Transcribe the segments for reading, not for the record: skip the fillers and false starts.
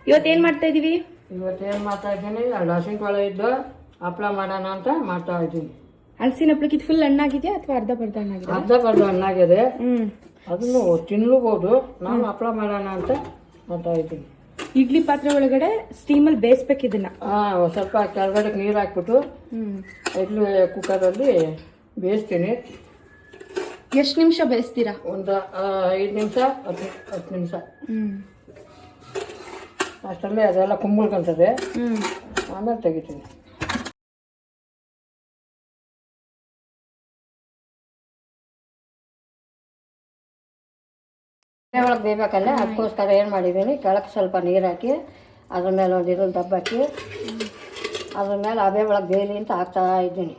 ಇವತ್ತೇನು ಮಾಡ್ತಾ ಇದ್ದೀವಿ? ಇವತ್ತೇನು ಮಾಡ್ತಾ ಇದ್ದೀನಿ, 2 ಹಸಿನ ಕಾಳು ಇದ್ದು ಹಪ್ಪಳ ಮಾಡೋಣ ಅಂತ ಮಾಡ್ತಾ ಇದ್ದೀನಿ. ಹಲಸಿನ ಹಪ್ಪಳಕ್ಕೆ ಇದು ಫುಲ್ ಹಣ್ಣಾಗಿದೆಯಾ ಅಥವಾ ಅರ್ಧ ಬರ್ಧ ಹಣ್ಣಾಗಿದೆ? ಅರ್ಧ ಬರ್ಧ ಹಣ್ಣಾಗಿದೆ. ಅದನ್ನು ತಿನ್ನಲೂಬಹುದು. ನಾನು ಹಪ್ಪಳ ಮಾಡೋಣ ಅಂತ ಮಾಡ್ತಾ ಇದ್ದೀನಿ. ಇಡ್ಲಿ ಪಾತ್ರೆ ಒಳಗಡೆ ಸ್ಟೀಮಲ್ಲಿ ಬೇಯಿಸ್ಬೇಕು ಇದನ್ನ. ಸ್ವಲ್ಪ ಕೆಳಗಡೆ ನೀರು ಹಾಕ್ಬಿಟ್ಟು ಇಡ್ಲಿ ಕುಕ್ಕರಲ್ಲಿ ಬೇಯಿಸ್ತೀನಿ. ಎಷ್ಟು ನಿಮಿಷ ಬೇಯಿಸ್ತೀರಾ? ಒಂದು 5 ನಿಮಿಷ 10 ನಿಮಿಷ. ಅಷ್ಟರಲ್ಲೇ ಅದೆಲ್ಲ ಕುಂಬಳ್ಕೊಂತದೆ. ಆಮೇಲೆ ತೆಗಿತೀನಿ. ಒಳಗೆ ಬೇಯಬೇಕಲ್ಲ, ಅದಕ್ಕೋಸ್ಕರ ಏನು ಮಾಡಿದ್ದೀನಿ, ಕೆಳಕ್ಕೆ ಸ್ವಲ್ಪ ನೀರು ಹಾಕಿ ಅದ್ರ ಮೇಲೆ ಒಂದು ಇದನ್ನು ದಬ್ಬಾಕಿ ಅದ್ರ ಮೇಲೆ ಅಬೆ ಒಳಗೆ ಬೇಯಲಿ ಅಂತ ಹಾಕ್ತಾ ಇದ್ದೀನಿ.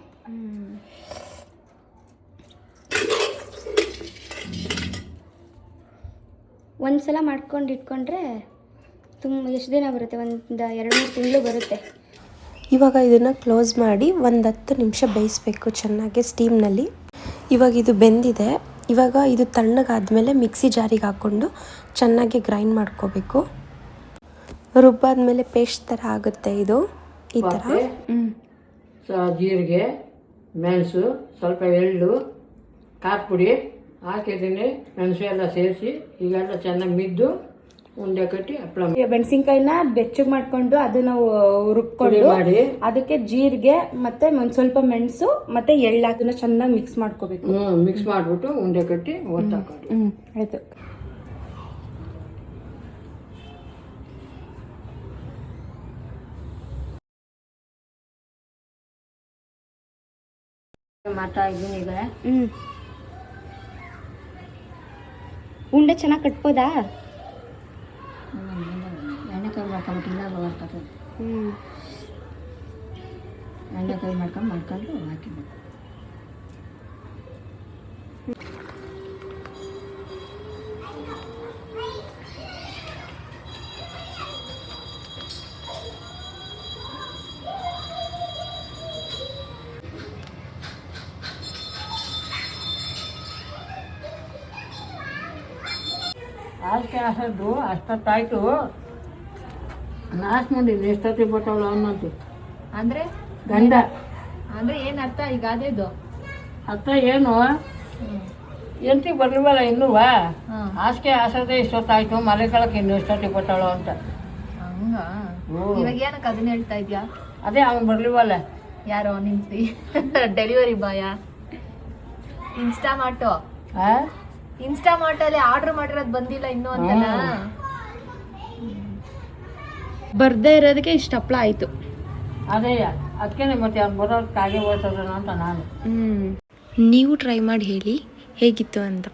ಒಂದ್ಸಲ ಮಾಡ್ಕೊಂಡು ಇಟ್ಕೊಂಡ್ರೆ ಎಷ್ಟು ದಿನ ಬರುತ್ತೆ? ಒಂದು 2-3 ತಿಂಗಳು ಬರುತ್ತೆ. ಇವಾಗ ಇದನ್ನು ಕ್ಲೋಸ್ ಮಾಡಿ ಒಂದು 10 ನಿಮಿಷ ಬೇಯಿಸಬೇಕು ಚೆನ್ನಾಗಿ ಸ್ಟೀಮ್ನಲ್ಲಿ. ಇವಾಗ ಇದು ಬೆಂದಿದೆ. ಇವಾಗ ಇದು ತಣ್ಣಗಾದ್ಮೇಲೆ ಮಿಕ್ಸಿ ಜಾರಿಗೆ ಹಾಕ್ಕೊಂಡು ಚೆನ್ನಾಗಿ ಗ್ರೈಂಡ್ ಮಾಡ್ಕೋಬೇಕು. ರುಬ್ಬಾದ್ಮೇಲೆ ಪೇಸ್ಟ್ ಥರ ಆಗುತ್ತೆ ಇದು. ಈ ಥರ ಜೀರಿಗೆ, ಮೆಣಸು, ಸ್ವಲ್ಪ ಎಳ್ಳು, ಖಾರ ಪುಡಿ ಹಾಕಿದ್ದೀನಿ. ಮೆಣಸು ಎಲ್ಲ ಸೇರಿಸಿ ಈಗೆಲ್ಲ ಚೆನ್ನಾಗಿ ಮಿದ್ದು ಉಂಡೆ ಕಟ್ಟಿ ಹಪ್ಪಳ. ಮೆಣಸಿನ್ಕಾಯಿನ ಬೆಚ್ಚಗೆ ಮಾಡ್ಕೊಂಡು ಅದನ್ನ ರುಬ್ಕೊಂಡು ಮಾಡಿ ಅದಕ್ಕೆ ಜೀರಿಗೆ ಮತ್ತೆ ಒಂದ್ ಸ್ವಲ್ಪ ಮೆಣಸು ಮತ್ತೆ ಎಳ್ಳು ಅದನ್ನ ಚೆನ್ನಾಗಿ ಮಿಕ್ಸ್ ಮಾಡ್ಕೋಬೇಕು. ಮಿಕ್ಸ್ ಮಾಡ್ಬಿಟ್ಟು ಉಂಡೆ ಕಟ್ಟಿ ಒತ್ತಾಕೊಂಡು. ಆಯ್ತು. ಮಾಡ್ತಾ ಇದ್ದೀನಿ ಈಗ. ಉಂಡೆ ಚೆನ್ನಾಗಿ ಕಟ್ಬೋದಾ? ಎಣ್ಣೆಕಾಯಿ ಮಾಡ್ಕೊಂಬಿಟ್ಟಿಲ್ಲ ಬರ್ತದೆ. ಎಣ್ಣೆಕಾಯಿ ಮಾಡ್ಕೊಂಡು ಹಾಕಿಬೇಕು. ಹಾಸಿಗೆ ಹಾಸೋದು ಅಷ್ಟೊತ್ತಾಯ್ತು. ನಾಶ ಮಾಡಿದ್ವಿ ಎಷ್ಟೊತ್ತಿಗೆ ಬಟ್ಟವಳು ಅನ್ನೋದು. ಅಂದ್ರೆ ಗಂಡ ಅಂದ್ರೆ ಏನ್ ಅರ್ಥ ಈಗ ಅದೇದು ಅರ್ಥ ಏನು? ಎಂಟಿಗೆ ಬರ್ಲಿವಲ್ಲ ಇನ್ನೂ. ಹಾಸಿಗೆ ಹಾಸೋದೇ ಇಷ್ಟೊತ್ತಾಯ್ತು, ಮಲೆ ಕಳಕ್ಕೆ ಇನ್ನು ಎಷ್ಟೊತ್ತಿಗೆ ಬಟ್ಟವಳು ಅಂತ. ಹಂಗ ಇವಾಗ ಏನಕ್ಕೆ ಅದನ್ನ ಹೇಳ್ತಾ ಇದ್ಯಾ? ಅದೇ ಅವ್ನು ಬರ್ಲಿವಲ್ಲ. ಯಾರೋ ನಿನ್ಸಿ ಡೆಲಿವರಿ ಬಾಯ ಇನ್ಸ್ಟಾಮಾರ್ಟಲ್ಲಿ ಆರ್ಡರ್ ಮಾಡಿರೋದು ಬಂದಿಲ್ಲ ಇನ್ನೂ ಅಂತಲ್ಲ. ಬರ್ದೇ ಇರೋದಕ್ಕೆ ಇಷ್ಟು ಹಪ್ಪಳ ಆಯ್ತು. ಅದೇ ಅದಕ್ಕೆ ಮತ್ತೆ ಅವ್ನು ಬರೋದಕ್ಕೆ ಹಾಗೆ ಓದ್ತದ ಅಂತ ನಾನು. ನೀವು ಟ್ರೈ ಮಾಡಿ ಹೇಳಿ ಹೇಗಿತ್ತು ಅಂತ.